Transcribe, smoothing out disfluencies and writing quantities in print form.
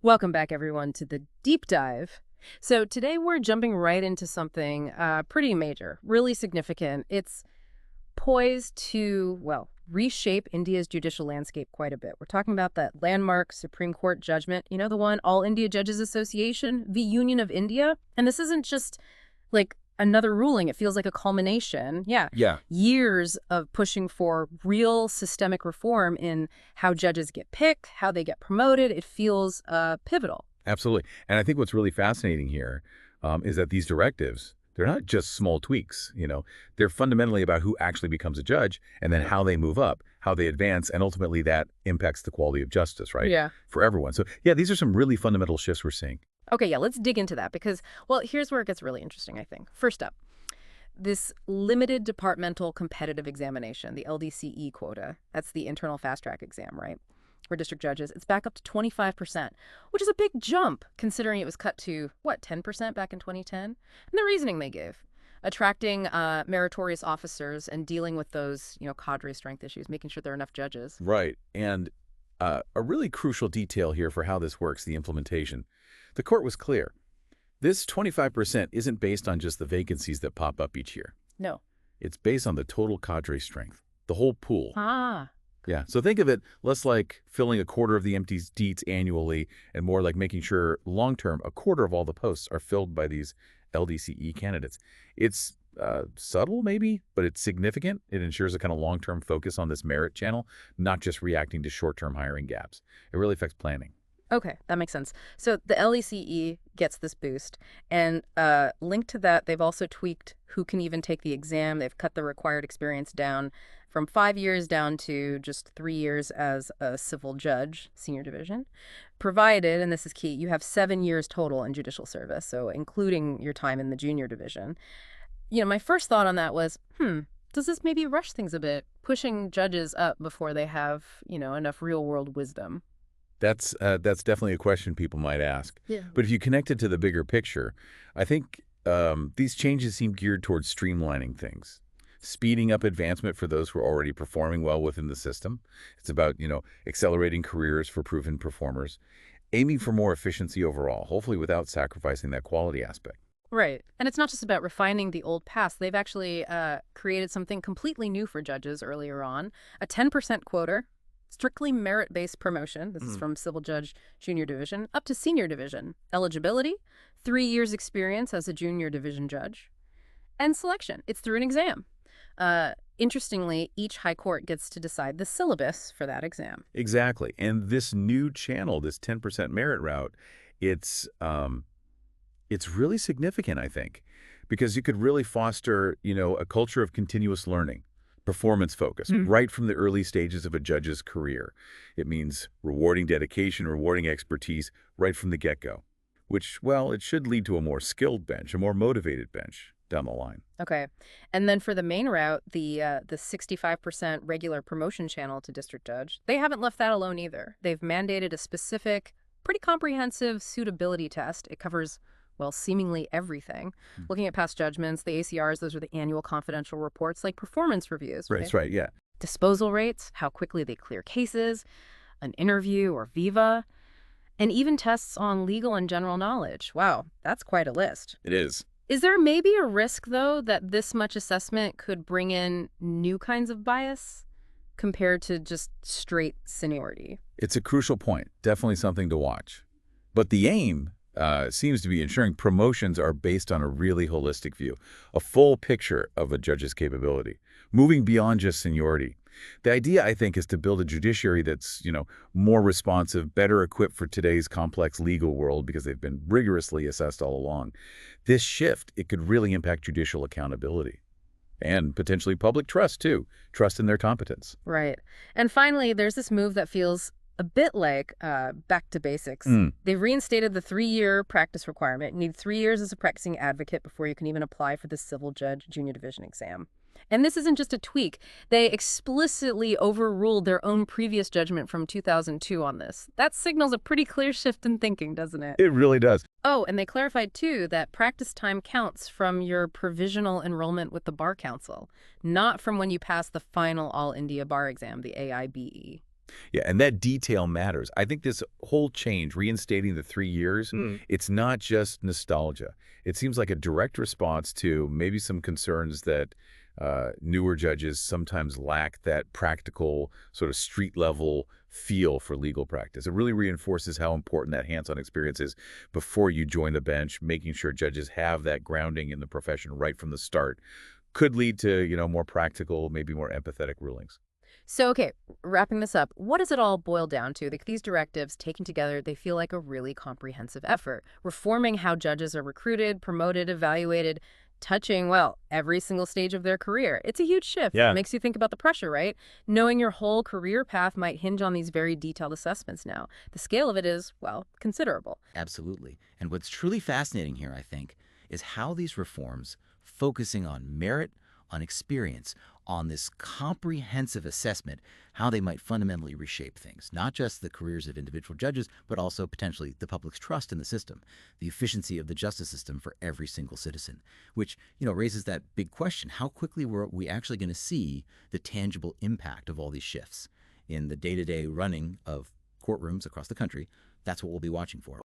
Welcome back, everyone, to the deep dive. So today we're jumping right into something pretty major, really significant. It's poised to, well, reshape India's judicial landscape quite a bit. We're talking about that landmark Supreme Court judgment, you know, the one, All India Judges Association v. Union of India. And this isn't just like another ruling. It feels like a culmination. Yeah, Years of pushing for real systemic reform in how judges get picked, how they get promoted. It feels pivotal. absolutely. And I think what's really fascinating here is that these directives, they're not just small tweaks, they're fundamentally about who actually becomes a judge and then how they move up, how they advance, and ultimately that impacts the quality of justice, right? Yeah. For everyone. So yeah, these are some really fundamental shifts we're seeing. Okay, yeah, let's dig into that because, well, here's where it gets really interesting, I think. First up, this limited departmental competitive examination, the LDCE quota, that's the internal fast track exam, right? For district judges, it's back up to 25%, which is a big jump considering it was cut to, what, 10% back in 2010? And the reasoning they gave, attracting meritorious officers and dealing with those, cadre strength issues, making sure there are enough judges. Right. And a really crucial detail here for how this works, the implementation. The court was clear. This 25% isn't based on just the vacancies that pop up each year. No. It's based on the total cadre strength, the whole pool. Ah. Yeah, so think of it less like filling a quarter of the empty seats annually and more like making sure long-term a quarter of all the posts are filled by these LDCE candidates. It's subtle maybe, but it's significant. It ensures a kind of long-term focus on this merit channel, not just reacting to short-term hiring gaps. It really affects planning. Okay, that makes sense. So the LECE gets this boost, and linked to that, they've also tweaked who can even take the exam. They've cut the required experience down from 5 years down to just 3 years as a civil judge, senior division, provided, and this is key, you have 7 years total in judicial service, so including your time in the junior division. My first thought on that was, does this maybe rush things a bit, pushing judges up before they have, enough real-world wisdom? That's definitely a question people might ask. Yeah. But if you connect it to the bigger picture, I think these changes seem geared towards streamlining things, speeding up advancement for those who are already performing well within the system. It's about, accelerating careers for proven performers, aiming for more efficiency overall, hopefully without sacrificing that quality aspect. Right. And it's not just about refining the old past. They've actually created something completely new for judges earlier on, a 10% quota, strictly merit-based promotion. This is from civil judge junior division up to senior division. Eligibility, 3 years experience as a junior division judge. And selection, it's through an exam. Interestingly, each high court gets to decide the syllabus for that exam. Exactly. And this new channel, this 10% merit route, it's really significant, I think, because you could really foster, a culture of continuous learning, performance focus, right from the early stages of a judge's career. It means rewarding dedication, rewarding expertise right from the get-go, which, well, it should lead to a more skilled bench, a more motivated bench down the line. Okay. And then for the main route, the 65% regular promotion channel to district judge, they haven't left that alone either. They've mandated a specific, pretty comprehensive suitability test. It covers, well, seemingly everything. Looking at past judgments, the ACRs, those are the annual confidential reports, like performance reviews. Right, that's right, yeah. Disposal rates, how quickly they clear cases, an interview or viva, and even tests on legal and general knowledge. Wow, that's quite a list. It is. Is there maybe a risk, though, that this much assessment could bring in new kinds of bias compared to just straight seniority? It's a crucial point, definitely something to watch. But the aim seems to be ensuring promotions are based on a really holistic view, a full picture of a judge's capability, moving beyond just seniority. The idea, I think, is to build a judiciary that's, more responsive, better equipped for today's complex legal world because they've been rigorously assessed all along. This shift, it could really impact judicial accountability and potentially public trust, too, trust in their competence. Right. And finally, there's this move that feels a bit like back to basics. They've reinstated the 3-year practice requirement. You need 3 years as a practicing advocate before you can even apply for the civil judge junior division exam. And this isn't just a tweak. They explicitly overruled their own previous judgment from 2002 on this. That signals a pretty clear shift in thinking, doesn't it? It really does. Oh, and they clarified, too, that practice time counts from your provisional enrollment with the Bar Council, not from when you pass the final All India Bar exam, the AIBE. Yeah, and that detail matters. I think this whole change, reinstating the 3 years, Mm. it's not just nostalgia. It seems like a direct response to maybe some concerns that newer judges sometimes lack that practical, sort of street-level feel for legal practice. It really reinforces how important that hands-on experience is before you join the bench, making sure judges have that grounding in the profession right from the start. Could lead to, more practical, maybe more empathetic rulings. So, okay, wrapping this up, what does it all boil down to? These directives, taken together, they feel like a really comprehensive effort, reforming how judges are recruited, promoted, evaluated, touching, well, every single stage of their career. It's a huge shift. Yeah. Makes you think about the pressure, right? Knowing your whole career path might hinge on these very detailed assessments now. The scale of it is, well, considerable. Absolutely. And what's truly fascinating here, I think, is how these reforms, focusing on merit, on experience, on this comprehensive assessment, how they might fundamentally reshape things, not just the careers of individual judges, but also potentially the public's trust in the system, the efficiency of the justice system for every single citizen, which, raises that big question. How quickly were we actually going to see the tangible impact of all these shifts in the day-to-day running of courtrooms across the country? That's what we'll be watching for.